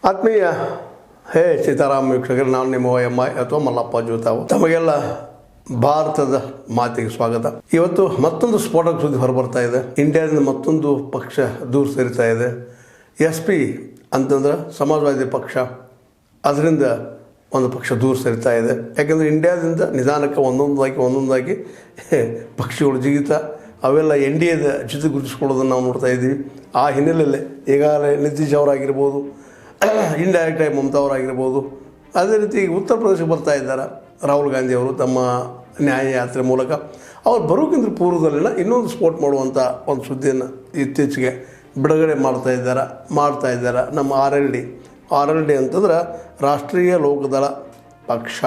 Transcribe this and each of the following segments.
ಆತ್ಮೀಯ ಹೇ ಸೀತಾರಾಮ್ ವೀಕ್ಷಕರು, ನಾನು ನಿಮ್ಮ ಎಂ.ಐ. ಅಥವಾ ಮಲ್ಲಪ್ಪ ಜೋತಾವು. ತಮಗೆಲ್ಲ ಭಾರತದ ಮಾತಿಗೆ ಸ್ವಾಗತ. ಇವತ್ತು ಮತ್ತೊಂದು ಸ್ಫೋಟಕ ಸುದ್ದಿ ಹೊರಬರ್ತಾ ಇದೆ. ಇಂಡಿಯಾದಿಂದ ಮತ್ತೊಂದು ಪಕ್ಷ ದೂರ ಸೇರ್ತಾ ಇದೆ. SP ಅಂತಂದ್ರೆ ಸಮಾಜವಾದಿ ಪಕ್ಷ, ಅದರಿಂದ ಒಂದು ಪಕ್ಷ ದೂರ ಸೇರ್ತಾ ಇದೆ. ಯಾಕೆಂದರೆ ಇಂಡಿಯಾದಿಂದ ನಿಧಾನಕ್ಕೆ ಒಂದೊಂದಾಗಿ ಪಕ್ಷಗಳು ಜಿಗಿತಾ ಅವೆಲ್ಲ NDAದ ಜೊತೆ ಗುರುತಿಸ್ಕೊಳ್ಳೋದನ್ನು ನಾವು ನೋಡ್ತಾ ಇದ್ದೀವಿ. ಆ ಹಿನ್ನೆಲೆಯಲ್ಲಿ ಈಗಾಗಲೇ ನಿತೀಶ್ ಅವರಾಗಿರ್ಬೋದು, ಇಂಡೈರೆಕ್ಟಾಗಿ ಮಮತಾ ಅವರಾಗಿರ್ಬೋದು, ಅದೇ ರೀತಿ ಉತ್ತರ ಪ್ರದೇಶಕ್ಕೆ ಬರ್ತಾ ಇದ್ದಾರೆ ರಾಹುಲ್ ಗಾಂಧಿ ಅವರು ತಮ್ಮ ನ್ಯಾಯ ಯಾತ್ರೆ ಮೂಲಕ. ಅವ್ರು ಬರೋಕ್ಕಿಂತ ಪೂರ್ವದಲ್ಲಿನ ಇನ್ನೊಂದು ಸ್ಪೋರ್ಟ್ ಮಾಡುವಂಥ ಒಂದು ಸುದ್ದಿಯನ್ನು ಇತ್ತೀಚೆಗೆ ಬಿಡುಗಡೆ ಮಾಡ್ತಾ ಇದ್ದಾರೆ. ನಮ್ಮ RLD ಅಂತಂದ್ರೆ ರಾಷ್ಟ್ರೀಯ ಲೋಕದಳ ಪಕ್ಷ.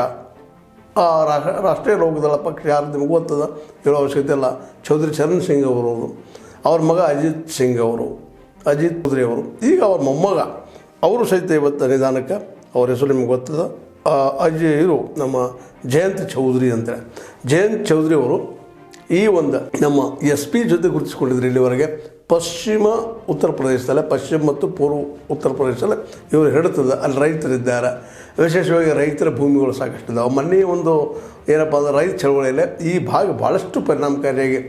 ರಾಷ್ಟ್ರೀಯ ಲೋಕದಳ ಪಕ್ಷ ಯಾರು ನಿಮಗೂ ಗೊತ್ತದ, ಹೇಳೋ ಅವಶ್ಯಕತೆ ಇಲ್ಲ. ಚೌಧರಿ ಚರಣ್ ಸಿಂಗ್ ಅವರು, ಅವ್ರ ಮಗ ಅಜಿತ್ ಚೌಧರಿ ಅವರು, ಈಗ ಅವ್ರ ಮೊಮ್ಮಗ ಅವರು ಸಹಿತ ಇವತ್ತು ನಿಧಾನಕ್ಕೆ ಅವ್ರ ಹೆಸರು ನಿಮ್ಗೆ ಗೊತ್ತದ. ನಮ್ಮ ಜಯಂತ್ ಚೌಧರಿ ಅಂತೇಳಿ. ಜಯಂತ್ ಚೌಧರಿ ಅವರು ಈ ಒಂದು ನಮ್ಮ SP ಜೊತೆ ಗುರುತಿಸ್ಕೊಂಡಿದ್ರು ಇಲ್ಲಿವರೆಗೆ. ಪಶ್ಚಿಮ ಉತ್ತರ ಪ್ರದೇಶದಲ್ಲೇ, ಪಶ್ಚಿಮ ಮತ್ತು ಪೂರ್ವ ಉತ್ತರ ಪ್ರದೇಶದಲ್ಲೇ ಇವರು ಹಿಡಿತದೆ. ಅಲ್ಲಿ ರೈತರಿದ್ದಾರೆ, ವಿಶೇಷವಾಗಿ ರೈತರ ಭೂಮಿಗಳು ಸಾಕಷ್ಟಿದ್ದಾವೆ. ಮೊನ್ನೆ ಒಂದು ಏನಪ್ಪ ಅಂದ್ರೆ ರೈತ ಚಳವಳಿಯಲ್ಲೇ ಈ ಭಾಗ ಭಾಳಷ್ಟು ಪರಿಣಾಮಕಾರಿಯಾಗಿ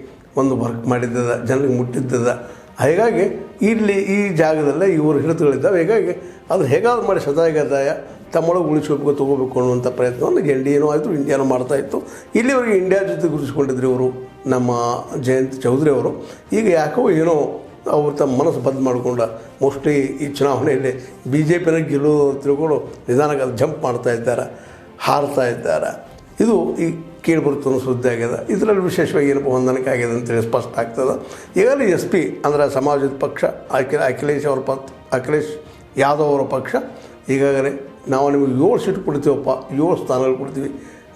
ಒಂದು ವರ್ಕ್ ಮಾಡಿದ್ದದ, ಜನರಿಗೆ ಮುಟ್ಟಿದ್ದದ. ಹೀಗಾಗಿ ಇಲ್ಲಿ ಈ ಜಾಗದಲ್ಲೇ ಇವರು ಹಿಡಿತಗಳಿದ್ದಾವೆ. ಹೀಗಾಗಿ ಅದು ಹೇಗಾದ್ರು ಮಾಡಿ ಸದಾಯಗದಾಯ ತಮ್ಮೊಳಗೆ ಉಳಿಸ್ಬೇಕು, ತೊಗೋಬೇಕು ಅನ್ನುವಂಥ ಪ್ರಯತ್ನವನ್ನು NDAನೂ ಆಯಿತು, ಇಂಡಿಯಾನೂ ಮಾಡ್ತಾಯಿತ್ತು. ಇಲ್ಲಿವರೆಗೆ ಇಂಡಿಯಾ ಜೊತೆ ಗುರುತಿಸ್ಕೊಂಡಿದ್ರು ಇವರು, ನಮ್ಮ ಜಯಂತ್ ಚೌಧರಿ ಅವರು. ಈಗ ಯಾಕೋ ಏನೋ ಅವರು ತಮ್ಮ ಮನಸ್ಸು ಬದಲು ಮಾಡಿಕೊಂಡ ಮೋಸ್ಟ್ಲಿ ಈ ಚುನಾವಣೆಯಲ್ಲಿ BJPನ ಗೆಲ್ಲೋದು ತಿಳ್ಕೊಂಡು ನಿಧಾನಕ್ಕೆ ಅದು ಜಂಪ್ ಮಾಡ್ತಾ ಇದ್ದಾರೆ, ಹಾರ್ತಾ ಇದ್ದಾರೆ. ಇದು ಈ ಕೇಳಿಬರುತ್ತೋ ಸುದ್ದಿ ಆಗ್ಯದ. ಇದರಲ್ಲಿ ವಿಶೇಷವಾಗಿ ಏನಪ್ಪ ಹೊಂದಾಣಿಕೆ ಆಗಿದೆ ಅಂತೇಳಿ ಸ್ಪಷ್ಟ ಆಗ್ತದೆ. ಈಗಾಗಲೇ SP ಅಂದರೆ ಸಮಾಜದ ಪಕ್ಷ, ಅಖಿಲೇಶ್ ಯಾದವ್ ಅವರ ಪಕ್ಷ ಈಗಾಗಲೇ ನಾವು ನಿಮಗೆ 7 ಸೀಟ್ ಕೊಡ್ತೀವಪ್ಪ, 7 ಸ್ಥಾನಗಳು ಕೊಡ್ತೀವಿ,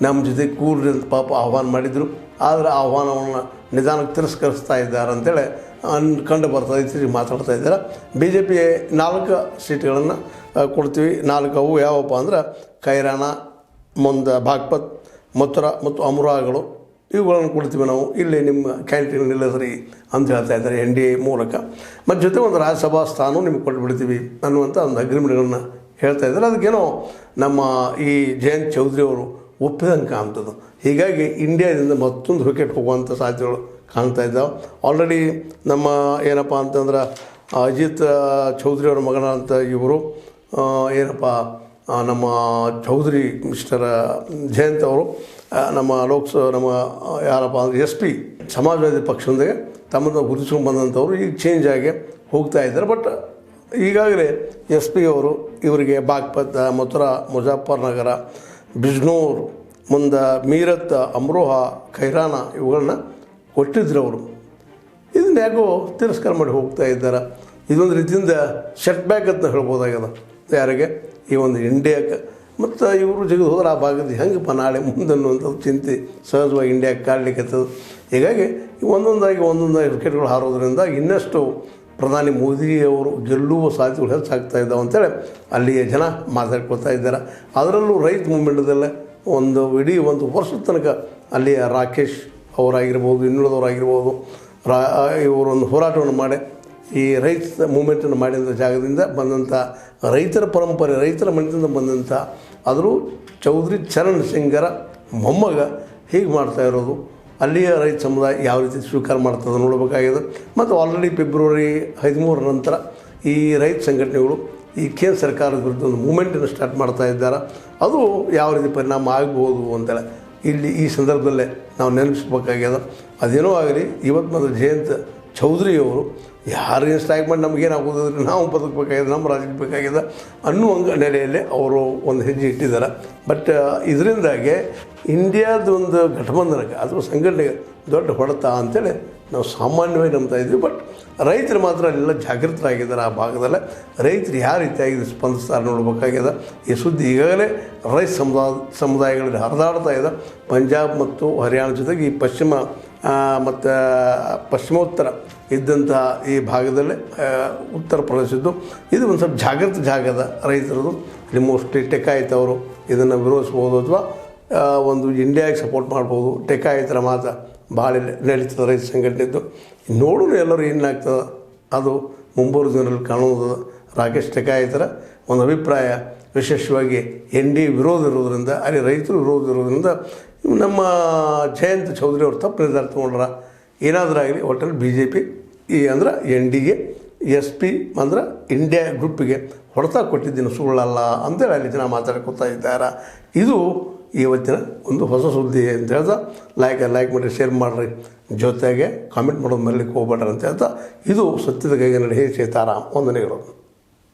ನಮ್ಮ ಜೊತೆ ಕೂಡ್ರಿ ಅಂತ ಪಾಪ ಆಹ್ವಾನ ಮಾಡಿದರು. ಆದರೆ ಆಹ್ವಾನವನ್ನು ನಿಧಾನಕ್ಕೆ ತಿರಸ್ಕರಿಸ್ತಾ ಇದ್ದಾರೆ ಅಂತೇಳಿ ಕಂಡು ಬರ್ತದೆ. ಇತ್ತೀಚೆಗೆ ಮಾತಾಡ್ತಾ ಇದ್ದಾರೆ. BJP 4 ಸೀಟ್ಗಳನ್ನು ಕೊಡ್ತೀವಿ. 4 ಅವು ಯಾವಪ್ಪ ಅಂದ್ರೆ ಕೈರಾನ, ಮುಂದೆ ಬಾಗ್ಪತ್, ಮಥುರಾ ಮತ್ತು ಅಮುರಾಗಳು, ಇವುಗಳನ್ನು ಕೊಡ್ತೀವಿ ನಾವು, ಇಲ್ಲಿ ನಿಮ್ಮ ಕ್ಯಾಂಟೀನ್ ನಿಲ್ಲದ್ರಿ ಅಂತ ಹೇಳ್ತಾ ಇದ್ದಾರೆ NDA ಮೂಲಕ. ಮತ್ತು ಜೊತೆ ಒಂದು ರಾಜ್ಯಸಭಾ ಸ್ಥಾನ ನಿಮ್ಗೆ ಕೊಟ್ಟುಬಿಡ್ತೀವಿ ಅನ್ನುವಂಥ ಒಂದು ಅಗ್ರಿಮೆಂಟ್ಗಳನ್ನ ಹೇಳ್ತಾ ಇದ್ದಾರೆ. ಅದಕ್ಕೇನೋ ನಮ್ಮ ಈ ಜಯಂತ್ ಚೌಧರಿ ಅವರು ಒಪ್ಪಿದಂಗೆ ಕಾಣ್ತದೆ. ಹೀಗಾಗಿ ಇಂಡಿಯಾದಿಂದ ಮತ್ತೊಂದು ವಿಕೆಟ್ ಹೋಗುವಂಥ ಸಾಧ್ಯತೆಗಳು ಕಾಣ್ತಾ ಇದ್ದಾವೆ. ಆಲ್ರೆಡಿ ನಮ್ಮ ಏನಪ್ಪ ಅಂತಂದ್ರೆ ಅಜಿತ್ ಚೌಧರಿ ಅವರ ಮಗನಂತ ಇವರು ಏನಪ್ಪ ನಮ್ಮ ಚೌಧರಿ ಮಿಸ್ಟರ್ ಜಯಂತ್ ಅವರು ನಮ್ಮ ನಮ್ಮ ಯಾರಪ್ಪ ಅಂದರೆ SP ಸಮಾಜವಾದಿ ಪಕ್ಷದೊಂದಿಗೆ ತಮ್ಮನ್ನು ಗುರುತಿಸ್ಕೊಂಡು ಬಂದಂಥವ್ರು ಈಗ ಚೇಂಜ್ ಆಗಿ ಹೋಗ್ತಾ ಇದ್ದಾರೆ. ಬಟ್ ಈಗಾಗಲೇ SP ಅವರು ಇವರಿಗೆ ಬಾಗ್ಪತ್, ಮಥುರಾ, ಮುಜಾಫರ್ನಗರ, ಬಿಜ್ನೂರ್, ಮುಂದೆ ಮೀರತ್, ಅಮ್ರೋಹಾ, ಖೈರಾನ ಇವುಗಳನ್ನ ಕೊಟ್ಟಿದ್ರು ಅವರು. ಇದನ್ನು ಯಾಕೋ ತಿರಸ್ಕಾರ ಮಾಡಿ ಹೋಗ್ತಾ ಇದ್ದಾರೆ. ಇದೊಂದು ರೀತಿಯಿಂದ ಸೆಟ್ ಬ್ಯಾಕ್ ಅಂತ ಹೇಳ್ಬೋದಾಗ್ಯದ ಯಾರಿಗೆ, ಈ ಒಂದು ಇಂಡಿಯಾಕ್ಕೆ. ಮತ್ತು ಇವರು ಜಗದು ಹೋದ್ರೆ ಆ ಭಾಗದ ಹೆಂಗಪ್ಪ ನಾಳೆ ಮುಂದನ್ನುವಂಥದ್ದು ಚಿಂತೆ ಸಹಜವಾಗಿ ಇಂಡಿಯಾಕ್ಕೆ ಕಾಡಲಿಕ್ಕತ್ತದು. ಹೀಗಾಗಿ ಒಂದೊಂದಾಗಿ ವಿಕೆಟ್ಗಳು ಹಾರೋದ್ರಿಂದ ಇನ್ನಷ್ಟು ಪ್ರಧಾನಿ ಮೋದಿಯವರು ಗೆಲ್ಲುವ ಸಾಧ್ಯತೆಗಳು ಹೆಚ್ಚಾಗ್ತಾ ಇದ್ದಾವೆ ಅಂತೇಳಿ ಅಲ್ಲಿಯ ಜನ ಮಾತಾಡ್ಕೊಳ್ತಾ ಇದ್ದಾರೆ. ಅದರಲ್ಲೂ ರೈತ ಮೂಮೆಂಟದಲ್ಲೇ ಇಡೀ ಒಂದು ವರ್ಷದ ತನಕ ಅಲ್ಲಿಯ ರಾಕೇಶ್ ಅವರಾಗಿರ್ಬೋದು, ಇನ್ನುಳಿದವರಾಗಿರ್ಬೋದು, ಇವರೊಂದು ಹೋರಾಟವನ್ನು ಮಾಡಿ ಈ ರೈತ ಮೂಮೆಂಟನ್ನು ಮಾಡಿದ ಜಾಗದಿಂದ ಬಂದಂಥ ರೈತರ ಪರಂಪರೆ, ರೈತರ ಮನೆಯಿಂದ ಬಂದಂಥ ಆದರೂ ಚೌಧರಿ ಚರಣ್ ಸಿಂಗರ ಮೊಮ್ಮಗ ಹೀಗೆ ಮಾಡ್ತಾ ಇರೋದು ಅಲ್ಲಿಯ ರೈತ ಸಮುದಾಯ ಯಾವ ರೀತಿ ಸ್ವೀಕಾರ ಮಾಡ್ತದೆ ನೋಡಬೇಕಾಗಿದೆ. ಮತ್ತು ಆಲ್ರೆಡಿ ಫೆಬ್ರವರಿ 13 ನಂತರ ಈ ರೈತ ಸಂಘಟನೆಗಳು ಈ ಕೇಂದ್ರ ಸರ್ಕಾರದ ವಿರುದ್ಧ ಒಂದು ಮೂಮೆಂಟನ್ನು ಸ್ಟಾರ್ಟ್ ಮಾಡ್ತಾ ಇದ್ದಾರೆ. ಅದು ಯಾವ ರೀತಿ ಪರಿಣಾಮ ಆಗ್ಬೋದು ಅಂತೇಳಿ ಇಲ್ಲಿ ಈ ಸಂದರ್ಭದಲ್ಲೇ ನಾವು ನೆನಪಿಸ್ಬೇಕಾಗ್ಯದ. ಅದೇನೋ ಆಗಲಿ, ಇವತ್ತು ಮತ್ತು ಜಯಂತ್ ಚೌಧರಿಯವರು ಯಾರಿಗೆ ಸ್ಟ್ರೈಕ್ ಮಾಡಿ ನಮಗೇನಾಗೋದಿಲ್ಲ, ನಾವು ಬದುಕಬೇಕಾಗಿದೆ, ನಮ್ಮ ರಾಜ್ಯಕ್ಕೆ ಬೇಕಾಗಿದೆ ಅನ್ನುವಂಗ ನೆಲೆಯಲ್ಲಿ ಅವರು ಒಂದು ಹೆಜ್ಜೆ ಇಟ್ಟಿದ್ದಾರೆ. ಬಟ್ ಇದರಿಂದಾಗಿ ಇಂಡಿಯಾದ ಒಂದು ಘಟಬಂಧನಕ್ಕೆ ಅಥವಾ ಸಂಘಟನೆಗೆ ದೊಡ್ಡ ಹೊಡೆತ ಅಂತೇಳಿ ನಾವು ಸಾಮಾನ್ಯವಾಗಿ ನಂಬ್ತಾ ಇದ್ವಿ. ಬಟ್ ರೈತರು ಮಾತ್ರ ಅಲ್ಲೆಲ್ಲ ಜಾಗೃತರಾಗಿದ್ದಾರೆ. ಆ ಭಾಗದಲ್ಲೇ ರೈತರು ಯಾವ ರೀತಿಯಾಗಿ ಸ್ಪಂದಿಸ್ತಾರೆ ನೋಡಬೇಕಾಗಿದೆ. ಈ ಸುದ್ದಿ ಈಗಾಗಲೇ ರೈತ ಸಮುದಾಯಗಳಲ್ಲಿ ಹರಿದಾಡ್ತಾ ಇದೆ. ಪಂಜಾಬ್ ಮತ್ತು ಹರಿಯಾಣ ಜೊತೆಗೆ ಈ ಮತ್ತು ಪಶ್ಚಿಮೋತ್ತರ ಇದ್ದಂಥ ಈ ಭಾಗದಲ್ಲೇ ಉತ್ತರ ಪ್ರದೇಶದ್ದು ಇದು ಒಂದು ಸ್ವಲ್ಪ ಜಾಗೃತ ಜಾಗದ ರೈತರದು. ಇಲ್ಲಿ ಮೋಸ್ಟ್ಲಿ ಟೆಕಾಯಿತವರು ಇದನ್ನು ವಿರೋಧಿಸ್ಬೋದು ಅಥವಾ ಒಂದು ಇಂಡಿಯಾಗೆ ಸಪೋರ್ಟ್ ಮಾಡ್ಬೋದು. ಟೆಕಾಯಿತರ ಮಾತ್ರ ಭಾಳ ನಡೀತದೆ ರೈತ ಸಂಘಟನೆದ್ದು. ನೋಡೋಣ ಎಲ್ಲರೂ ಏನಾಗ್ತದೆ ಅದು ಮುಂಬರುವ ದಿನದಲ್ಲಿ ಕಾಣೋದು. ರಾಕೇಶ್ ಟೆಕಾಯಿತರ ಒಂದು ಅಭಿಪ್ರಾಯ, ವಿಶೇಷವಾಗಿ NDA ವಿರೋಧ ಇರೋದರಿಂದ, ಅಲ್ಲಿ ರೈತರು ವಿರೋಧ ಇರೋದರಿಂದ ನಮ್ಮ ಜಯಂತ್ ಚೌಧರಿ ಅವರು ತಪ್ಪು ನಿರ್ಧಾರ ತೊಗೊಂಡ್ರ. ಏನಾದರೂ ಆಗಲಿ ಒಟ್ಟಲ್ಲಿ BJP ಅಂದರೆ NDA SP ಅಂದ್ರೆ ಇಂಡಿಯಾ ಗ್ರೂಪಿಗೆ ಹೊಡೆತ ಕೊಟ್ಟಿದ್ದೀನಿ, ಸುಳ್ಳಲ್ಲ ಅಂತೇಳಿ ಅಲ್ಲಿ ಜನ ಮಾತಾಡ್ಕೊತಾ ಇದ್ದಾರೆ. ಇದು ಇವತ್ತಿನ ಒಂದು ಹೊಸ ಸುದ್ದಿ ಅಂತ ಹೇಳ್ತಾ ಲೈಕ್ ಮಾಡಿರಿ, ಶೇರ್ ಮಾಡಿರಿ, ಜೊತೆಗೆ ಕಾಮೆಂಟ್ ಮಾಡೋದು ಮರಲಿಕ್ಕೆ ಹೋಗ್ಬೇಡ್ರಿ ಅಂತ ಹೇಳ್ತಾ ಇದು ಸತ್ಯದ ಕೈಗೆ ನಡೆಸಿ ಸೀತಾರಾಮ್ ವಂದನೆಗಳು.